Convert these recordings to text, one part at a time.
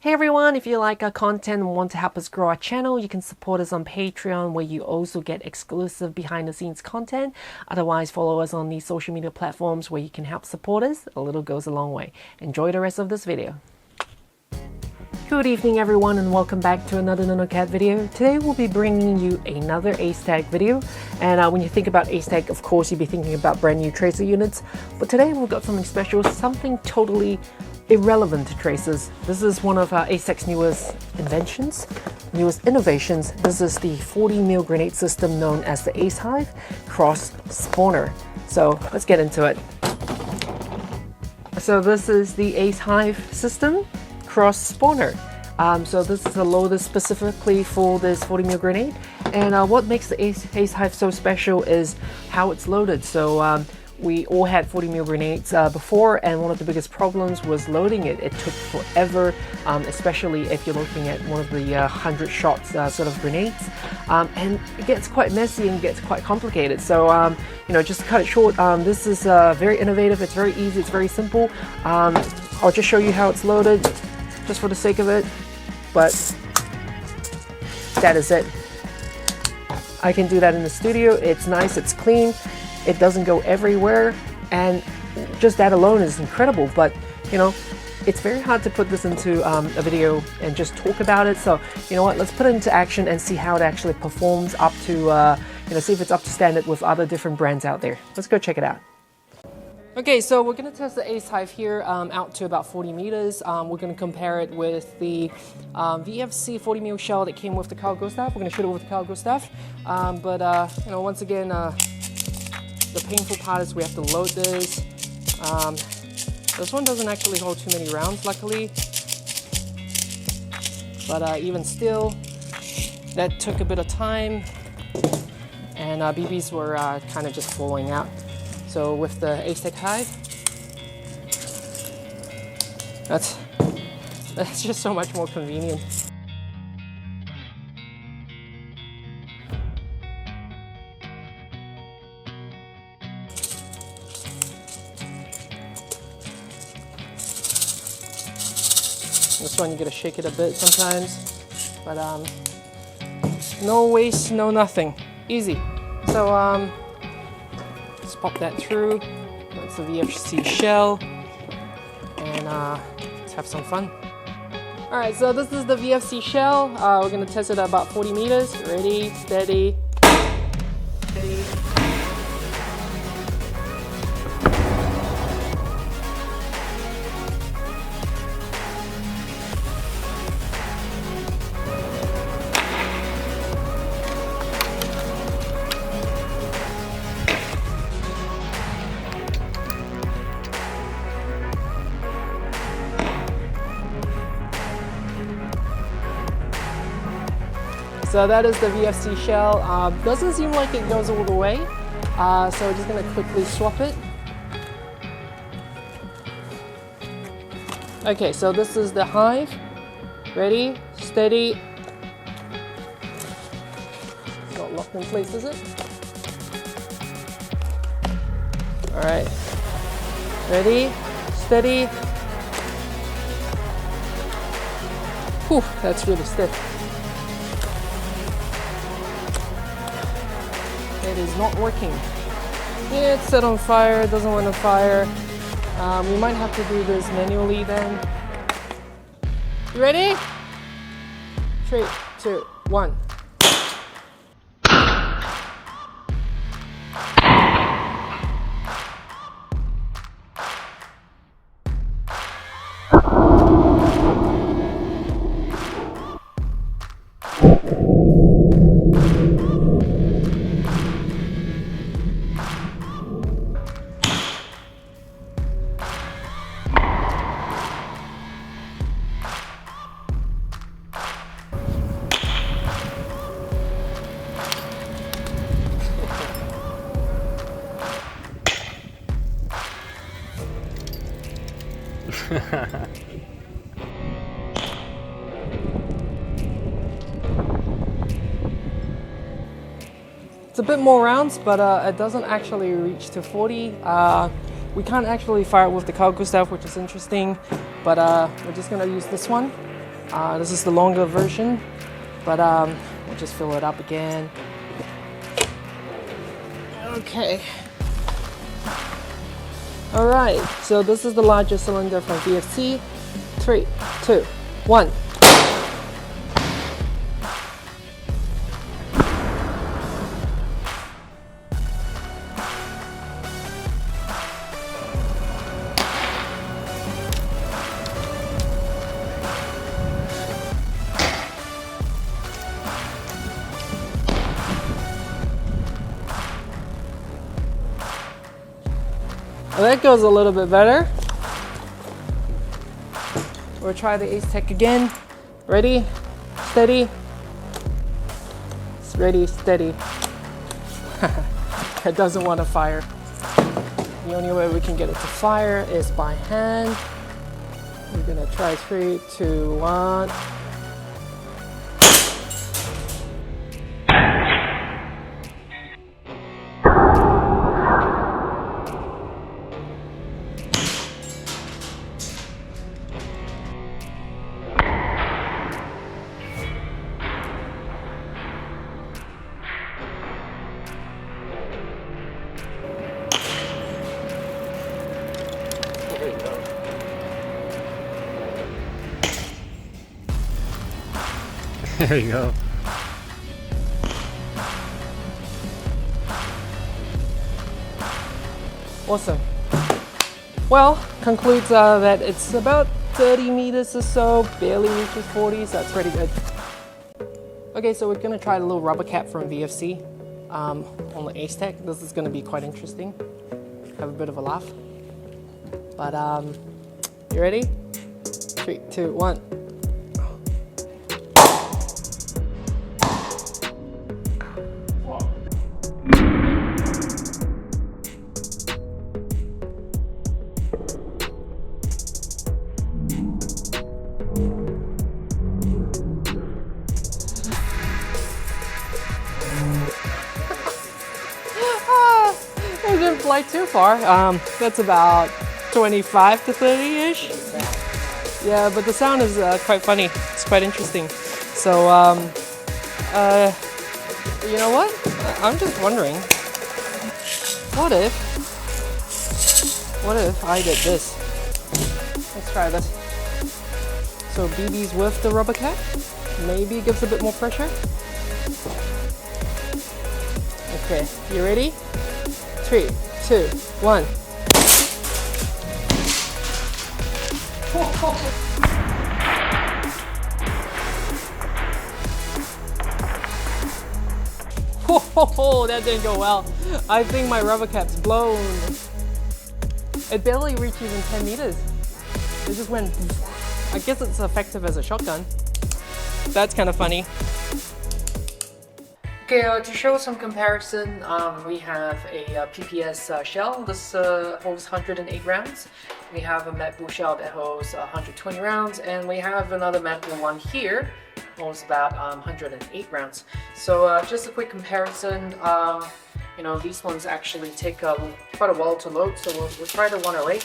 Hey everyone, if you like our content and want to help us grow our channel, you can support us on Patreon, where you also get exclusive behind the scenes content. Otherwise, follow us on these social media platforms where you can help support us. A little goes a long way. Enjoy the rest of this video. Good evening everyone, and welcome back to another Nonocat video. Today we'll be bringing you another Acehive video, and when you think about Acehive, of course you'll be thinking about brand new tracer units, but today we've got something special, something totally irrelevant to tracers. This is one of Acetech's newest inventions, newest innovations. This is the 40mm grenade system known as the Acehive Cross Spawner. So let's get into it. So this is the Acehive system Cross Spawner. So this is a loader specifically for this 40mm grenade, and what makes the Acehive so special is how it's loaded. So we all had 40mm grenades before, and one of the biggest problems was loading it. It took forever, especially if you're looking at one of the 100 shots sort of grenades, and it gets quite messy and gets quite complicated. So you know, just to cut it short, this is very innovative. It's very easy, it's very simple. I'll just show you how it's loaded just for the sake of it, but that is it. I can do that in the studio. It's nice, it's clean, it doesn't go everywhere, and just that alone is incredible. But you know, it's very hard to put this into a video and just talk about it. So you know what, let's put it into action and see how it actually performs up to you know, see if it's up to standard with other different brands out there. Let's go check it out. Okay, so we're going to test the Acehive here out to about 40 meters. We're going to compare it with the VFC 40mm shell that came with the Gustaf. We're going to shoot it with the Gustaf. But you know, once again, the painful part is we have to load this. This one doesn't actually hold too many rounds, luckily. But even still, that took a bit of time, and BBs were kind of just falling out. So with the Acehive, that's just so much more convenient. This one you gotta shake it a bit sometimes, but no waste, no nothing, easy. So let's pop that through. That's the VFC shell, and let's have some fun. Alright, so this is the VFC shell. We're going to test it at about 40 meters. Ready, steady, steady. So that is the VFC shell. Doesn't seem like it goes all the way, so we're just going to quickly swap it. Okay, so this is the Hive. Ready, steady. Not locked in place, is it? All right. Ready, steady. Whew, that's really stiff. It is not working. Yeah, it's set on fire, it doesn't want to fire. We might have to do this manually then. You ready? 3, 2, 1. It's a bit more rounds, but it doesn't actually reach to 40. We can't actually fire it with the Gustaf, which is interesting, but we're just gonna use this one. This is the longer version, but we'll just fill it up again. Okay. Alright, so this is the largest cylinder from VFC. 3, 2, 1. Well, that goes a little bit better. We'll try the Acetech again. Ready, steady. Ready, steady. It doesn't want to fire. The only way we can get it to fire is by hand. We're gonna try 3, 2, 1. There you go. Awesome. Well, concludes that it's about 30 meters or so, barely reaches 40, so that's pretty good. Okay, so we're gonna try the little rubber cap from VFC on the Acetech. This is gonna be quite interesting. Have a bit of a laugh. But you ready? 3, 2, 1. It didn't fly too far. That's about 25 to 30-ish. Yeah, but the sound is quite funny. It's quite interesting. So, you know what? I'm just wondering, what if I did this? Let's try this. So BBs with the rubber cap, maybe it gives a bit more pressure. Okay, you ready? 3, 2, 1. Oh, that didn't go well. I think my rubber cap's blown. It barely reached even 10 meters. It just went. I guess it's effective as a shotgun. That's kind of funny. Okay, to show some comparison, we have a PPS shell. This holds 108 rounds. We have a Madbull shell that holds 120 rounds, and we have another Madbull one here, holds about 108 rounds. So just a quick comparison. You know, these ones actually take quite a while to load, so we'll try the 108.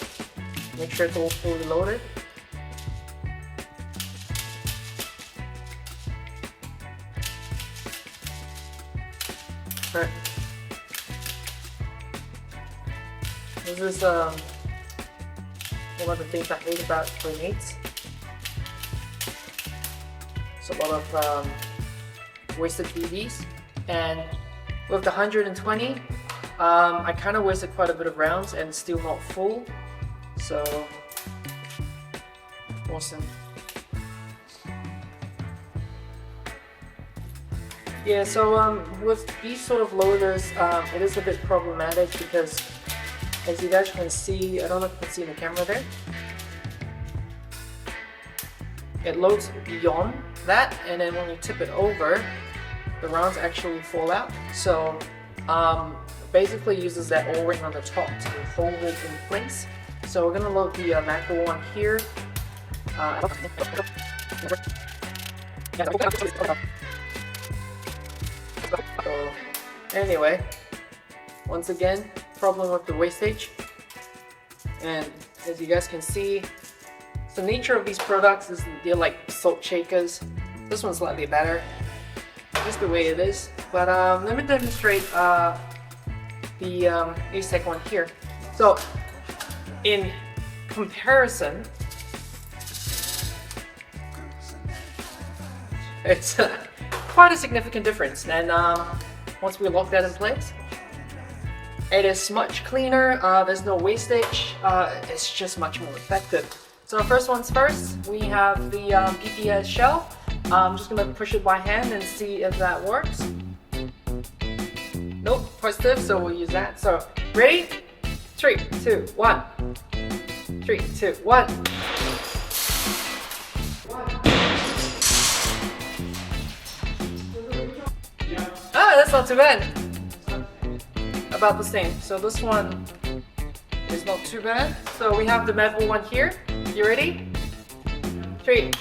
Make sure it's all fully loaded. Right. This is one of the things I hate about grenades. It's a lot of wasted BBs, and with the 120, I kind of wasted quite a bit of rounds and still not full. So awesome. Yeah, so with these sort of loaders, it is a bit problematic because, as you guys can see, I don't know if you can see in the camera there, it loads beyond that, and then when you tip it over, the rounds actually fall out. So basically uses that O-ring on the top to hold it in place. So we're gonna load the Madbull one here. So anyway, once again, problem with the wastage, and as you guys can see, So the nature of these products is they're like salt shakers. This one's slightly better, just the way it is. But let me demonstrate the Acetech one here. So in comparison, it's quite a significant difference. And once we lock that in place, it is much cleaner. There's no wastage. It's just much more effective. So first one's first, we have the BBs shell. I'm just gonna push it by hand and see if that works. Nope, positive, so we'll use that. So ready? 3, 2, 1. 3, 2, 1. Ah, that's not too bad. About the same. So this one is not too bad. So we have the Madbull one here. You ready? 3.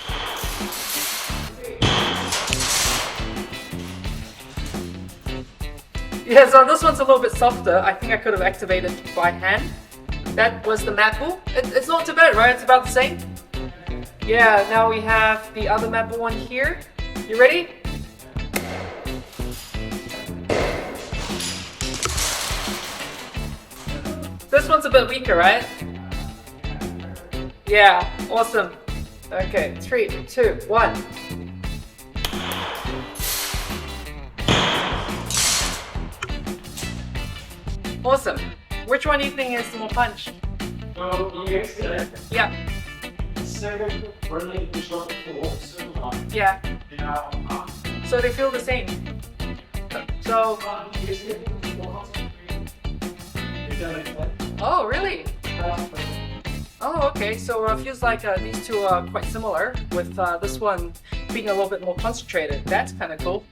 Yeah, so this one's a little bit softer. I think I could have activated by hand. That was the Madbull. It's not too bad, right? It's about the same. Yeah, now we have the other Madbull one here. You ready? This one's a bit weaker, right? Yeah, awesome. Okay, 3, 2, 1. Awesome. Which one do you think is more punch? Yeah. Yeah. So they feel the same. So. Oh, really? Oh, okay. So it feels like these two are quite similar, with this one being a little bit more concentrated. That's kind of cool.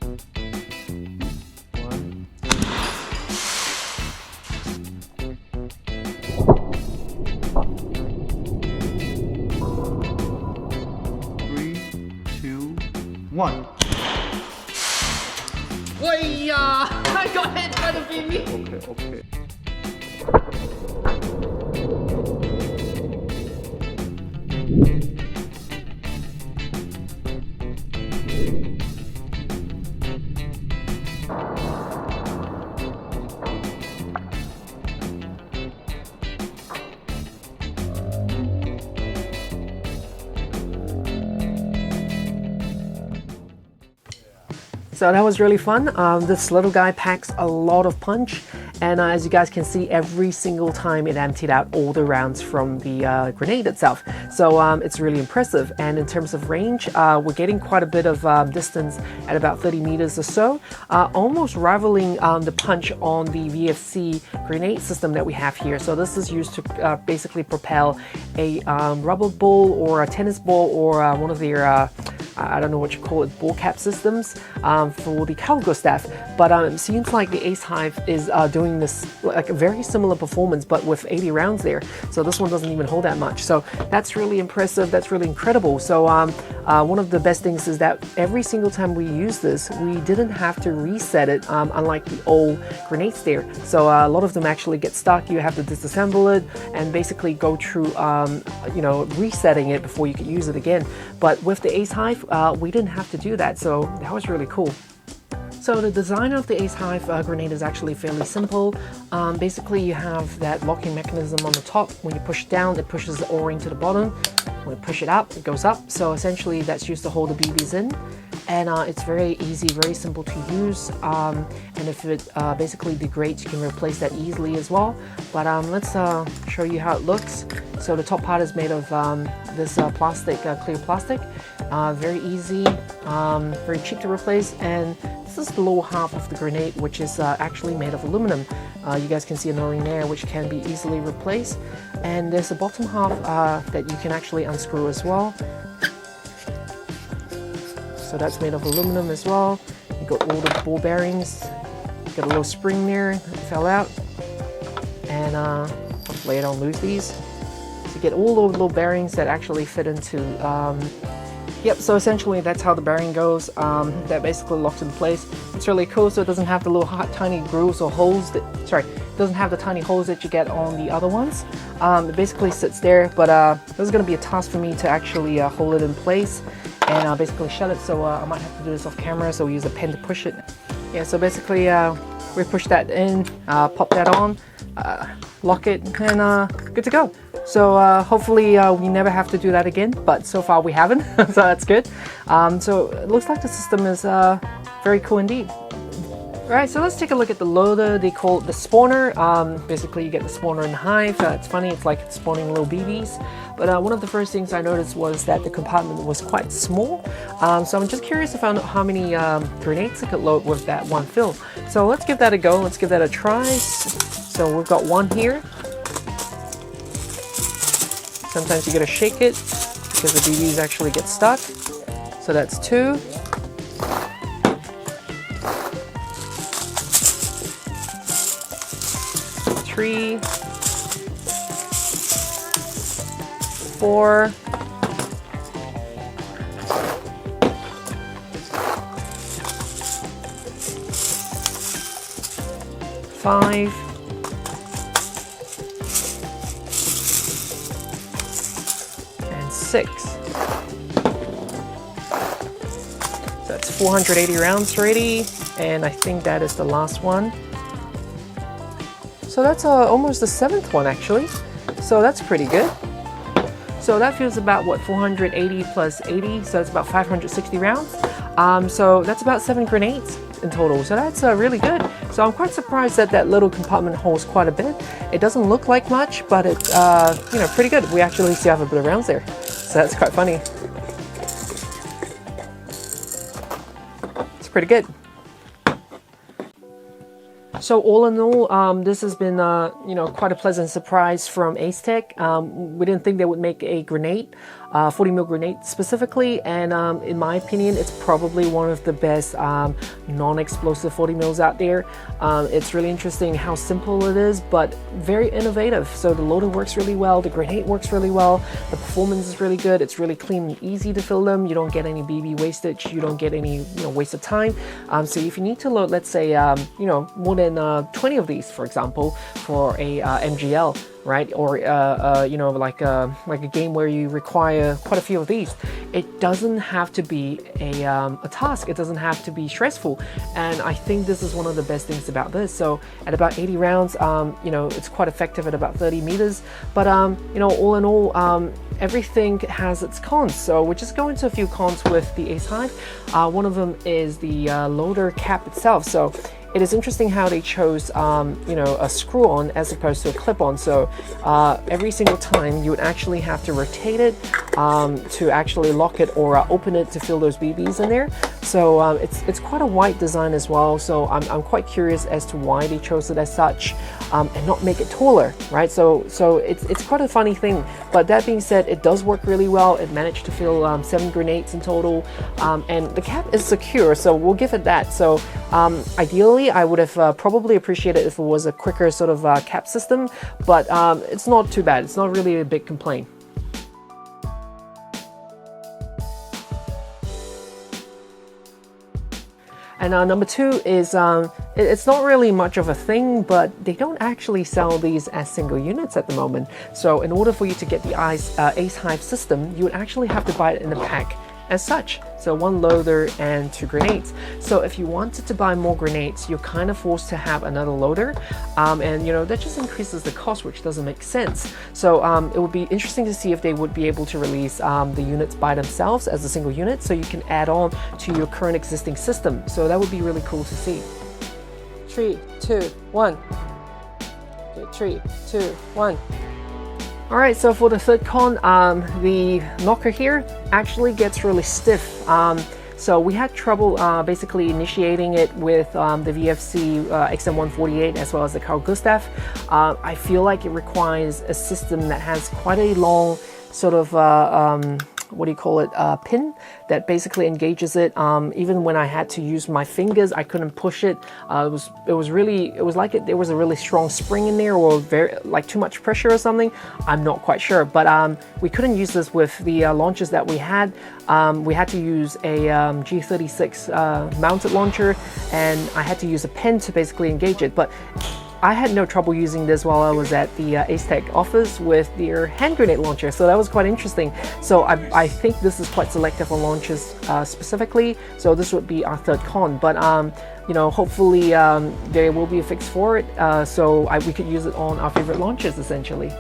One. Wait, I got hit by the BB. Okay. So that was really fun. This little guy packs a lot of punch, and as you guys can see, every single time it emptied out all the rounds from the grenade itself. So it's really impressive. And in terms of range, we're getting quite a bit of distance at about 30 meters or so, almost rivaling the punch on the VFC grenade system that we have here. So this is used to basically propel a rubber ball or a tennis ball or one of their I don't know what you call it, ball cap systems for the Gustaf. But it seems like the Acehive is doing this like a very similar performance, but with 80 rounds there. So this one doesn't even hold that much. So that's really impressive. That's really incredible. So one of the best things is that every single time we use this, we didn't have to reset it, unlike the old grenades there. So a lot of them actually get stuck. You have to disassemble it and basically go through, you know, resetting it before you could use it again. But with the Acehive, we didn't have to do that, so that was really cool. So the design of the Acehive grenade is actually fairly simple. Basically, you have that locking mechanism on the top. When you push down, it pushes the O-ring to the bottom. When you push it up, it goes up. So essentially, that's used to hold the BBs in. And it's very easy, very simple to use. And if it basically degrades, you can replace that easily as well. But let's show you how it looks. So the top part is made of this plastic, clear plastic. Very easy, very cheap to replace. And this is the lower half of the grenade, which is actually made of aluminum. You guys can see an O-ring there, which can be easily replaced. And there's a bottom half that you can actually unscrew as well. So that's made of aluminum as well. You got all the ball bearings. You got a little spring there that fell out. And hopefully I don't lose these. So you get all the little bearings that actually fit into yep, so essentially that's how the bearing goes. That basically locks in place. It's really cool, so it doesn't have the little tiny grooves or holes that, sorry, It doesn't have the tiny holes that you get on the other ones. It basically sits there, but this is going to be a task for me to actually hold it in place and basically shut it, so I might have to do this off camera, so we use a pen to push it. Yeah, so basically we push that in, pop that on, lock it, and good to go. So hopefully we never have to do that again, but so far we haven't, so that's good. So it looks like the system is very cool indeed. Alright, so let's take a look at the loader. They call it the spawner. Basically you get the spawner in the hive. It's funny, it's like it's spawning little BBs. But one of the first things I noticed was that the compartment was quite small. So I'm just curious to find out how many grenades I could load with that one fill. So let's give that a go, let's give that a try. So we've got one here. Sometimes you gotta shake it because the BBs actually get stuck. So that's 2. Three, 4, 5, 6. So that's 480 rounds ready, and I think that is the last one. So that's almost the 7th one actually, so that's pretty good. So that feels about what, 480 plus 80, so that's about 560 rounds. So that's about 7 grenades in total, so that's really good. So I'm quite surprised that that little compartment holds quite a bit. It doesn't look like much, but it's you know, pretty good. We actually still have a bit of rounds there, so that's quite funny. It's pretty good. So all in all, this has been you know, quite a pleasant surprise from Acetech. We didn't think they would make a grenade, 40mm grenade specifically, and in my opinion, it's probably one of the best non-explosive 40mm out there. It's really interesting how simple it is, but very innovative. So the loader works really well, the grenade works really well, the performance is really good, it's really clean and easy to fill them. You don't get any BB wastage, you don't get any waste of time. So if you need to load, let's say you know, more than 20 of these, for example, for a MGL, right, or you know, like a game where you require quite a few of these, it doesn't have to be a task, it doesn't have to be stressful, and I think this is one of the best things about this. So at about 80 rounds, you know, it's quite effective at about 30 meters, but you know, all in all, everything has its cons. So we'll just go into a few cons with the Acehive. One of them is the loader cap itself. So it is interesting how they chose, you know, a screw-on as opposed to a clip-on. So every single time you would actually have to rotate it to actually lock it or open it to fill those BBs in there. So it's quite a wide design as well. So I'm quite curious as to why they chose it as such and not make it taller, right? So it's quite a funny thing. But that being said, it does work really well. It managed to fill 7 grenades in total, and the cap is secure, so we'll give it that. So ideally, I would have probably appreciated if it was a quicker sort of cap system, but it's not too bad. It's not really a big complaint. And number 2 is, it's not really much of a thing, but they don't actually sell these as single units at the moment. So in order for you to get the Acehive system, you would actually have to buy it in a pack as such. So 1 loader and 2 grenades. So if you wanted to buy more grenades, you're kind of forced to have another loader, and you know, that just increases the cost, which doesn't make sense. So it would be interesting to see if they would be able to release the units by themselves as a single unit, so you can add on to your current existing system. So that would be really cool to see. 3, 2, 1. 3, 2, 1. Alright, so for the third con, the knocker here actually gets really stiff. So we had trouble basically initiating it with the VFC XM148 as well as the Gustaf. I feel like it requires a system that has quite a long sort of what do you call it, pin that basically engages it. Even when I had to use my fingers, I couldn't push it. It was like there was a really strong spring in there, or like too much pressure or something. I'm not quite sure, but we couldn't use this with the launchers that we had. We had to use a G36 mounted launcher, and I had to use a pen to basically engage it. But I had no trouble using this while I was at the Acetech office with their hand grenade launcher, so that was quite interesting. So I think this is quite selective on launches specifically, so this would be our third con. But you know, hopefully there will be a fix for it, so we could use it on our favorite launches essentially.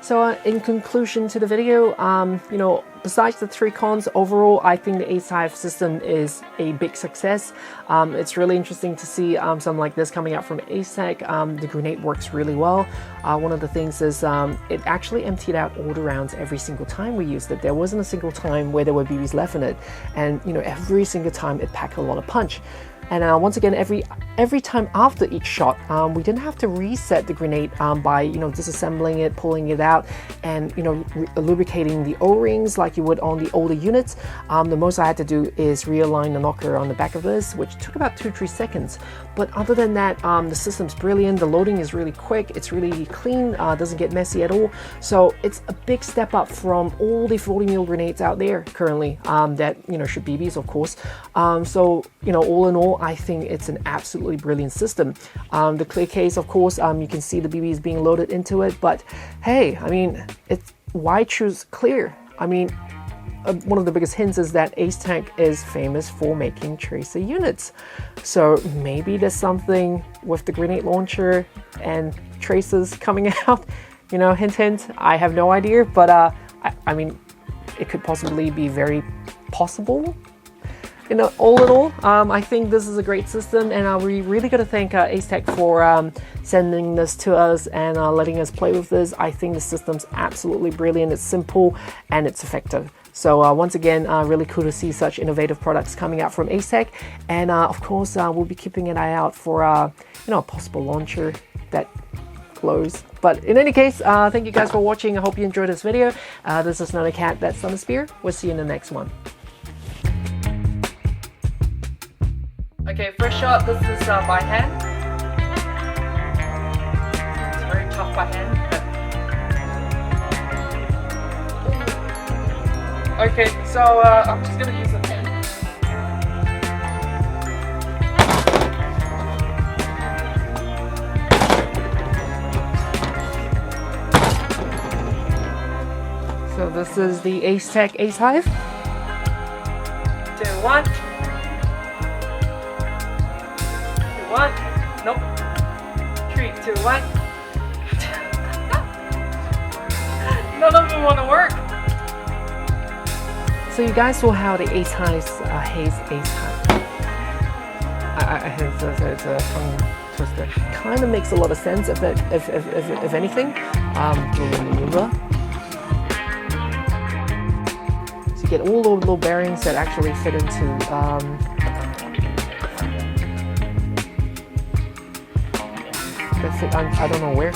So in conclusion to the video, you know, besides the 3 cons, overall I think the Acehive system is a big success. It's really interesting to see something like this coming out from Acetech. The grenade works really well. One of the things is it actually emptied out all the rounds every single time we used it. There wasn't a single time where there were BBs left in it, and you know, every single time it packed a lot of punch. And once again, every time after each shot, we didn't have to reset the grenade by, you know, disassembling it, pulling it out, and, you know, lubricating the O-rings like you would on the older units. The most I had to do is realign the knocker on the back of this, which took about 2-3 seconds. But other than that, the system's brilliant. The loading is really quick. It's really clean. Doesn't get messy at all. So it's a big step up from all the 40mm grenades out there currently that, you know, shoot BBs, of course. So, you know, all in all, I think it's an absolutely brilliant system. The clear case, of course, you can see the BBs being loaded into it, but hey, I mean, why choose clear? I mean, one of the biggest hints is that Acetech is famous for making tracer units. So maybe there's something with the grenade launcher and tracers coming out, you know, hint, hint. I have no idea, but I mean, it could possibly be very possible. You know, all in all, I think this is a great system, and we really got to thank Acetech for sending this to us and letting us play with this. I think the system's absolutely brilliant. It's simple and it's effective. So once again, really cool to see such innovative products coming out from Acetech, and of course, we'll be keeping an eye out for you know, a possible launcher that glows. But in any case, thank you guys for watching. I hope you enjoyed this video. This is Nonocat, that's on the spear. We'll see you in the next one. Okay, first shot, this is by hand. It's very tough by hand. But... Okay, so I'm just gonna use a pen. So this is the Acetech Acehive. 2, 1. 1, nope, 3, 2, 1. None of them want to work. So you guys saw how the Acehive's Acehive. It's a tongue twister. Kind of makes a lot of sense if anything. So you get all the little bearings that actually fit into. I don't know where.